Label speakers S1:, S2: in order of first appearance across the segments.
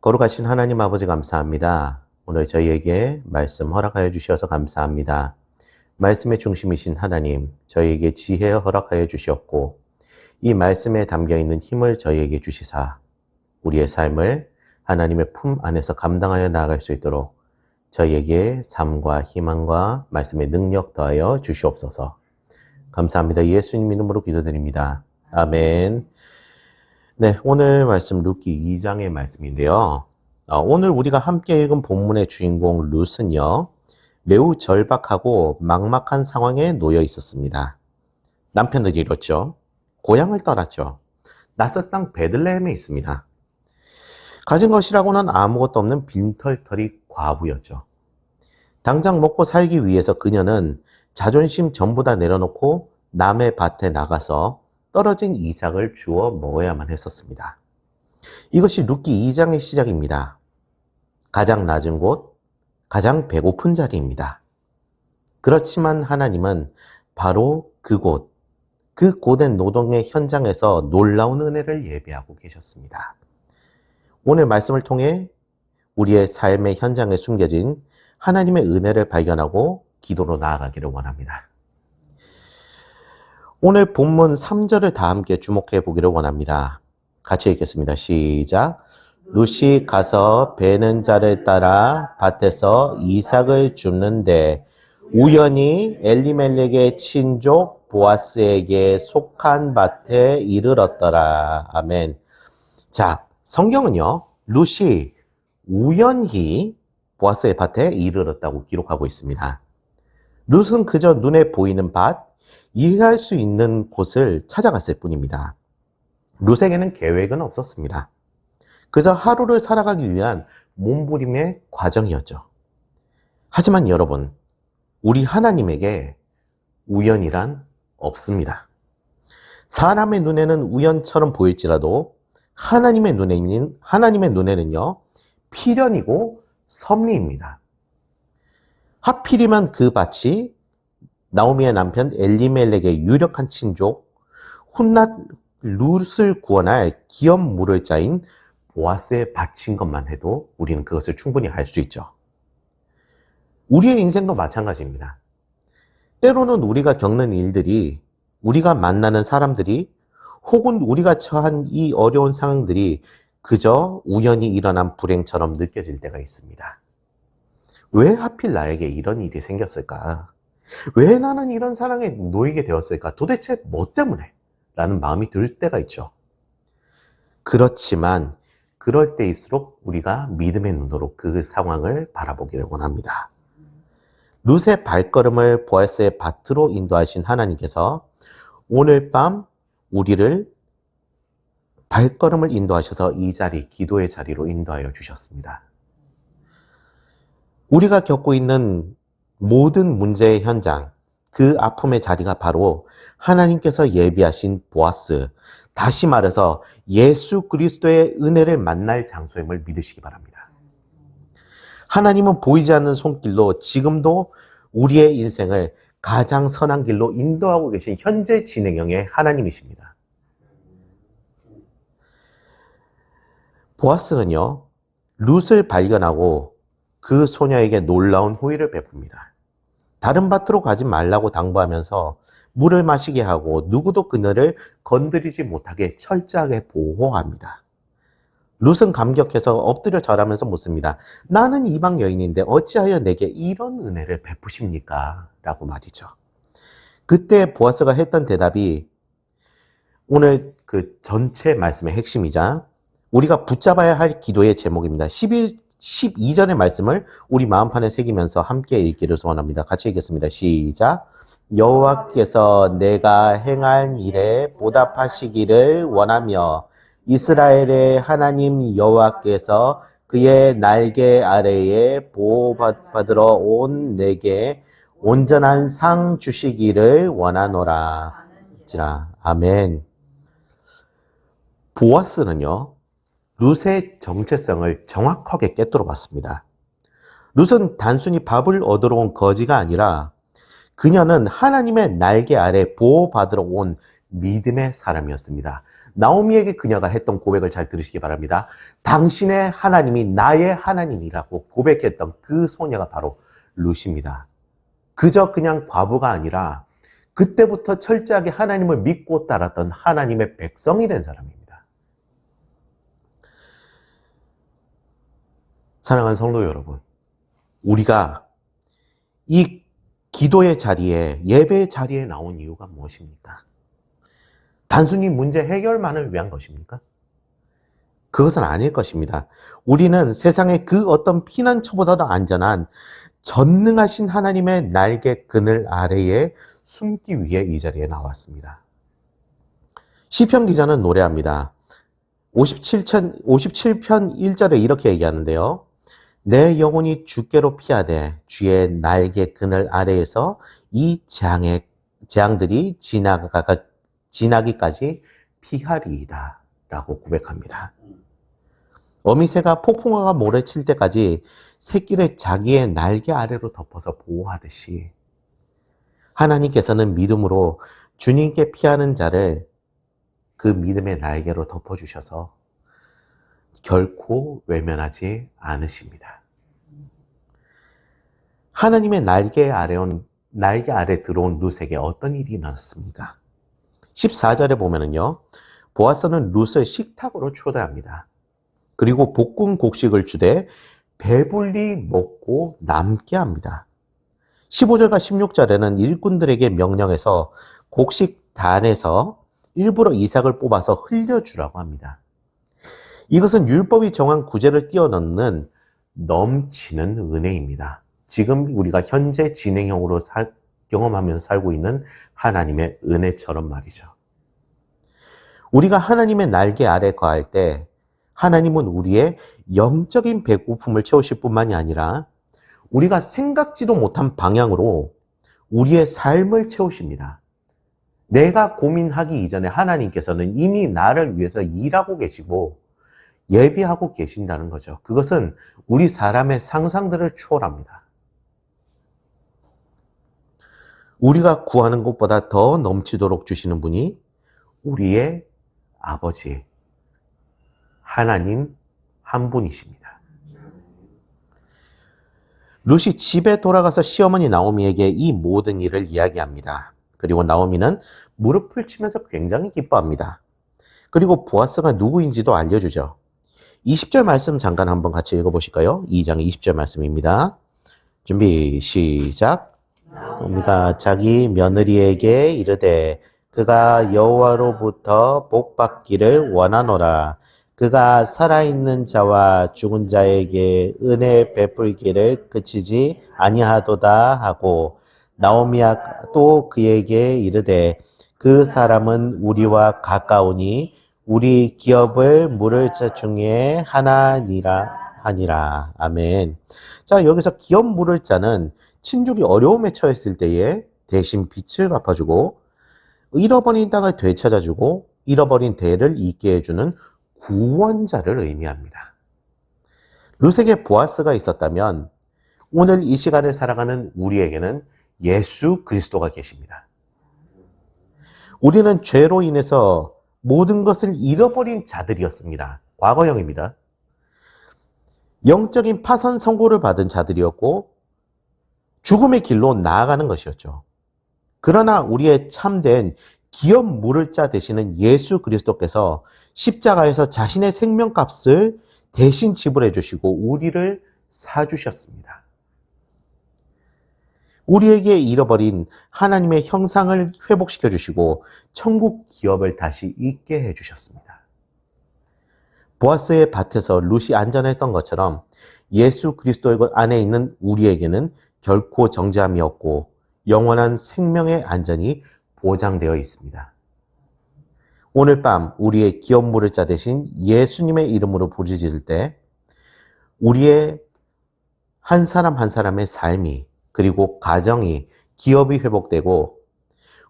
S1: 거룩하신 하나님 아버지 감사합니다. 오늘 저희에게 말씀 허락하여 주셔서 감사합니다. 말씀의 중심이신 하나님, 저희에게 지혜 허락하여 주셨고 이 말씀에 담겨있는 힘을 저희에게 주시사 우리의 삶을 하나님의 품 안에서 감당하여 나아갈 수 있도록 저희에게 삶과 희망과 말씀의 능력 더하여 주시옵소서. 감사합니다. 예수님 이름으로 기도드립니다. 아멘. 네, 오늘 말씀 룻기 2장의 말씀인데요. 오늘 우리가 함께 읽은 본문의 주인공 룻은요, 매우 절박하고 막막한 상황에 놓여 있었습니다. 남편을 잃었죠. 고향을 떠났죠. 낯선 땅 베들레헴에 있습니다. 가진 것이라고는 아무것도 없는 빈털터리 과부였죠. 당장 먹고 살기 위해서 그녀는 자존심 전부 다 내려놓고 남의 밭에 나가서 떨어진 이삭을 주워 먹어야만 했었습니다. 이것이 룻기 2장의 시작입니다. 가장 낮은 곳, 가장 배고픈 자리입니다. 그렇지만 하나님은 바로 그곳, 그 고된 노동의 현장에서 놀라운 은혜를 예비하고 계셨습니다. 오늘 말씀을 통해 우리의 삶의 현장에 숨겨진 하나님의 은혜를 발견하고 기도로 나아가기를 원합니다. 오늘 본문 3절을 다 함께 주목해 보기를 원합니다. 같이 읽겠습니다. 시작. 룻이 가서 베는 자를 따라 밭에서 이삭을 줍는데 우연히 엘리멜렉의 친족 보아스에게 속한 밭에 이르렀더라. 아멘. 자, 성경은요, 룻이 우연히 보아스의 밭에 이르렀다고 기록하고 있습니다. 룻은 그저 눈에 보이는 밭, 일할 수 있는 곳을 찾아갔을 뿐입니다. 룻에게는 계획은 없었습니다. 그저 하루를 살아가기 위한 몸부림의 과정이었죠. 하지만 여러분, 우리 하나님에게 우연이란 없습니다. 사람의 눈에는 우연처럼 보일지라도 하나님의 눈에는요, 필연이고 섭리입니다. 하필이면 그 밭이 나오미의 남편 엘리멜렉의 유력한 친족 훗날 룻을 구원할 기업물을 짜인 보아스의 밭인 것만 해도 우리는 그것을 충분히 알 수 있죠. 우리의 인생도 마찬가지입니다. 때로는 우리가 겪는 일들이, 우리가 만나는 사람들이, 혹은 우리가 처한 이 어려운 상황들이 그저 우연히 일어난 불행처럼 느껴질 때가 있습니다. 왜 하필 나에게 이런 일이 생겼을까? 왜 나는 이런 상황에 놓이게 되었을까? 도대체 뭐 때문에? 라는 마음이 들 때가 있죠. 그렇지만 그럴 때일수록 우리가 믿음의 눈으로 그 상황을 바라보기를 원합니다. 룻의 발걸음을 보아스의 밭으로 인도하신 하나님께서 오늘 밤 우리를 발걸음을 인도하셔서 이 자리, 기도의 자리로 인도하여 주셨습니다. 우리가 겪고 있는 모든 문제의 현장, 그 아픔의 자리가 바로 하나님께서 예비하신 보아스, 다시 말해서 예수 그리스도의 은혜를 만날 장소임을 믿으시기 바랍니다. 하나님은 보이지 않는 손길로 지금도 우리의 인생을 가장 선한 길로 인도하고 계신 현재 진행형의 하나님이십니다. 보아스는요, 룻을 발견하고 그 소녀에게 놀라운 호의를 베풉니다. 다른 밭으로 가지 말라고 당부하면서 물을 마시게 하고 누구도 그녀를 건드리지 못하게 철저하게 보호합니다. 룻은 감격해서 엎드려 절하면서 묻습니다. 나는 이방 여인인데 어찌하여 내게 이런 은혜를 베푸십니까? 라고 말이죠. 그때 보아스가 했던 대답이 오늘 그 전체 말씀의 핵심이자 우리가 붙잡아야 할 기도의 제목입니다. 12절의 말씀을 우리 마음판에 새기면서 함께 읽기를 소원합니다. 같이 읽겠습니다. 시작. 여호와께서 내가 행할 일에 보답하시기를 원하며 이스라엘의 하나님 여호와께서 그의 날개 아래에 보호받으러 온 내게 온전한 상 주시기를 원하노라. 아멘. 보아스는요, 룻의 정체성을 정확하게 꿰뚫어 봤습니다. 룻은 단순히 밥을 얻으러 온 거지가 아니라 그녀는 하나님의 날개 아래 보호받으러 온 믿음의 사람이었습니다. 나오미에게 그녀가 했던 고백을 잘 들으시기 바랍니다. 당신의 하나님이 나의 하나님이라고 고백했던 그 소녀가 바로 룻입니다. 그저 그냥 과부가 아니라 그때부터 철저하게 하나님을 믿고 따랐던 하나님의 백성이 된 사람입니다. 사랑하는 성도 여러분, 우리가 이 기도의 자리에, 예배의 자리에 나온 이유가 무엇입니까? 단순히 문제 해결만을 위한 것입니까? 그것은 아닐 것입니다. 우리는 세상의 그 어떤 피난처보다도 안전한 전능하신 하나님의 날개 그늘 아래에 숨기 위해 이 자리에 나왔습니다. 시편 기자는 노래합니다. 57편 1절에 이렇게 얘기하는데요. 내 영혼이 주께로 피하되 주의 날개 그늘 아래에서 이 재앙들이 지나기까지 피하리이다 라고 고백합니다. 어미새가 폭풍우가 몰아칠 때까지 새끼를 자기의 날개 아래로 덮어서 보호하듯이 하나님께서는 믿음으로 주님께 피하는 자를 그 믿음의 날개로 덮어주셔서 결코 외면하지 않으십니다. 하나님의 날개 아래 들어온 룻에게 어떤 일이 일어났습니까? 14절에 보면은요, 보아스는 룻을 식탁으로 초대합니다. 그리고 볶은 곡식을 주되 배불리 먹고 남게 합니다. 15절과 16절에는 일꾼들에게 명령해서 곡식단에서 일부러 이삭을 뽑아서 흘려주라고 합니다. 이것은 율법이 정한 구제를 뛰어넘는 넘치는 은혜입니다. 지금 우리가 현재 진행형으로 경험하면서 살고 있는 하나님의 은혜처럼 말이죠. 우리가 하나님의 날개 아래 거할 때 하나님은 우리의 영적인 배고픔을 채우실 뿐만이 아니라 우리가 생각지도 못한 방향으로 우리의 삶을 채우십니다. 내가 고민하기 이전에 하나님께서는 이미 나를 위해서 일하고 계시고 예비하고 계신다는 거죠. 그것은 우리 사람의 상상들을 초월합니다. 우리가 구하는 것보다 더 넘치도록 주시는 분이 우리의 아버지, 하나님 한 분이십니다. 룻이 집에 돌아가서 시어머니 나오미에게 이 모든 일을 이야기합니다. 그리고 나오미는 무릎을 치면서 굉장히 기뻐합니다. 그리고 보아스가 누구인지도 알려주죠. 20절 말씀 잠깐 한번 같이 읽어보실까요? 2장 20절 말씀입니다. 준비 시작. 나오미가 자기 며느리에게 이르되 그가 여호와로부터 복받기를 원하노라. 그가 살아있는 자와 죽은 자에게 은혜 베풀기를 그치지 아니하도다 하고 나오미가 또 그에게 이르되 그 사람은 우리와 가까우니 우리 기업을 물을 자 중에 하나니라. 아멘. 자, 여기서 기업 물을 자는 친족이 어려움에 처했을 때에 대신 빚을 갚아주고 잃어버린 땅을 되찾아주고 잃어버린 대를 잇게 해주는 구원자를 의미합니다. 룻에게 보아스가 있었다면 오늘 이 시간을 살아가는 우리에게는 예수 그리스도가 계십니다. 우리는 죄로 인해서 모든 것을 잃어버린 자들이었습니다. 과거형입니다. 영적인 파산 선고를 받은 자들이었고 죽음의 길로 나아가는 것이었죠. 그러나 우리의 참된 기업 물을 자 되시는 예수 그리스도께서 십자가에서 자신의 생명값을 대신 지불해 주시고 우리를 사주셨습니다. 우리에게 잃어버린 하나님의 형상을 회복시켜 주시고 천국 기업을 다시 있게 해 주셨습니다. 보아스의 밭에서 룻이 안전했던 것처럼 예수 그리스도 안에 있는 우리에게는 결코 정죄함이 없고 영원한 생명의 안전이 보장되어 있습니다. 오늘 밤 우리의 기업 물을 자 대신 예수님의 이름으로 부르짖을 때 우리의 한 사람 한 사람의 삶이 그리고 가정이 기업이 회복되고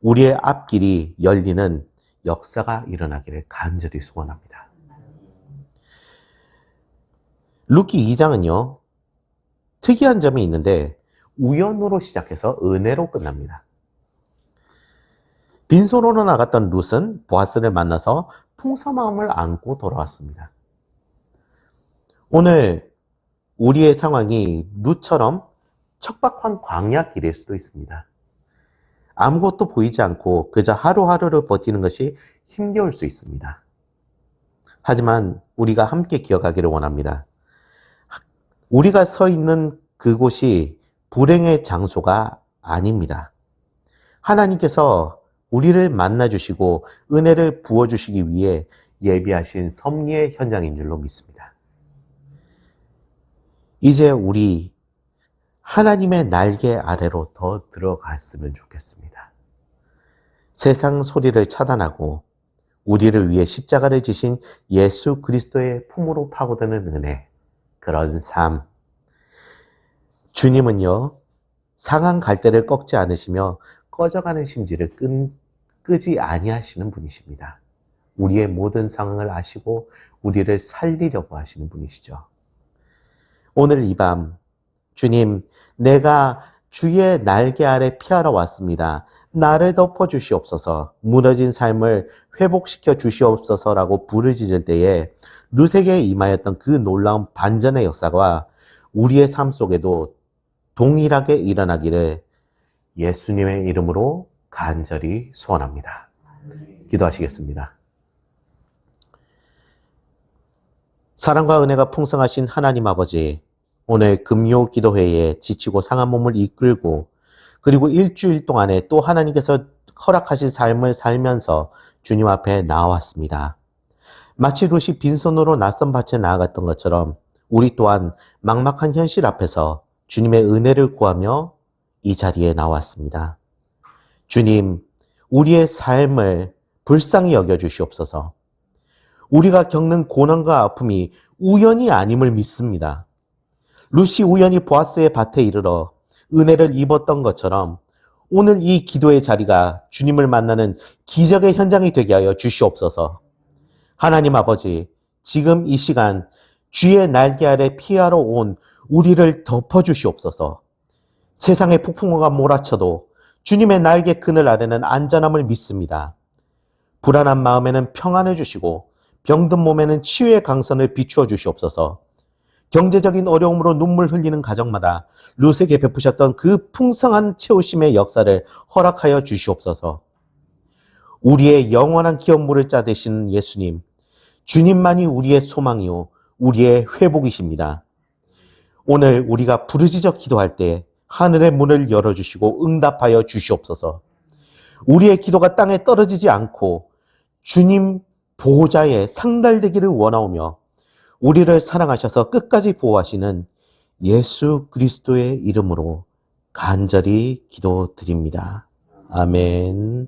S1: 우리의 앞길이 열리는 역사가 일어나기를 간절히 소원합니다. 룻기 2장은요. 특이한 점이 있는데 우연으로 시작해서 은혜로 끝납니다. 빈손으로 나갔던 룻은 보아스를 만나서 풍성함을 안고 돌아왔습니다. 오늘 우리의 상황이 룻처럼 척박한 광야 길일 수도 있습니다. 아무것도 보이지 않고 그저 하루하루를 버티는 것이 힘겨울 수 있습니다. 하지만 우리가 함께 기억하기를 원합니다. 우리가 서 있는 그곳이 불행의 장소가 아닙니다. 하나님께서 우리를 만나주시고 은혜를 부어주시기 위해 예비하신 섭리의 현장인 줄로 믿습니다. 이제 우리 하나님의 날개 아래로 더 들어갔으면 좋겠습니다. 세상 소리를 차단하고 우리를 위해 십자가를 지신 예수 그리스도의 품으로 파고드는 은혜, 그런 삶. 주님은요, 상한 갈대를 꺾지 않으시며 꺼져가는 심지를 끄지 아니하시는 분이십니다. 우리의 모든 상황을 아시고 우리를 살리려고 하시는 분이시죠. 오늘 이 밤 주님, 내가 주의 날개 아래 피하러 왔습니다. 나를 덮어주시옵소서, 무너진 삶을 회복시켜 주시옵소서라고 부르짖을 때에 룻에게 임하였던 그 놀라운 반전의 역사가 우리의 삶 속에도 동일하게 일어나기를 예수님의 이름으로 간절히 소원합니다. 기도하시겠습니다. 사랑과 은혜가 풍성하신 하나님 아버지, 오늘 금요 기도회에 지치고 상한 몸을 이끌고 그리고 일주일 동안에 또 하나님께서 허락하신 삶을 살면서 주님 앞에 나왔습니다. 마치 룻이 빈손으로 낯선 밭에 나아갔던 것처럼 우리 또한 막막한 현실 앞에서 주님의 은혜를 구하며 이 자리에 나왔습니다. 주님, 우리의 삶을 불쌍히 여겨주시옵소서. 우리가 겪는 고난과 아픔이 우연이 아님을 믿습니다. 룻이 우연히 보아스의 밭에 이르러 은혜를 입었던 것처럼 오늘 이 기도의 자리가 주님을 만나는 기적의 현장이 되게 하여 주시옵소서. 하나님 아버지, 지금 이 시간 주의 날개 아래 피하러 온 우리를 덮어주시옵소서. 세상의 폭풍우가 몰아쳐도 주님의 날개 그늘 아래는 안전함을 믿습니다. 불안한 마음에는 평안을 주시고 병든 몸에는 치유의 강선을 비추어 주시옵소서. 경제적인 어려움으로 눈물 흘리는 가정마다 룻에게 베푸셨던 그 풍성한 채우심의 역사를 허락하여 주시옵소서. 우리의 영원한 기업물을 짜되시는 예수님, 주님만이 우리의 소망이요 우리의 회복이십니다. 오늘 우리가 부르짖어 기도할 때 하늘의 문을 열어주시고 응답하여 주시옵소서. 우리의 기도가 땅에 떨어지지 않고 주님 보호자에 상달되기를 원하오며 우리를 사랑하셔서 끝까지 보호하시는 예수 그리스도의 이름으로 간절히 기도드립니다. 아멘.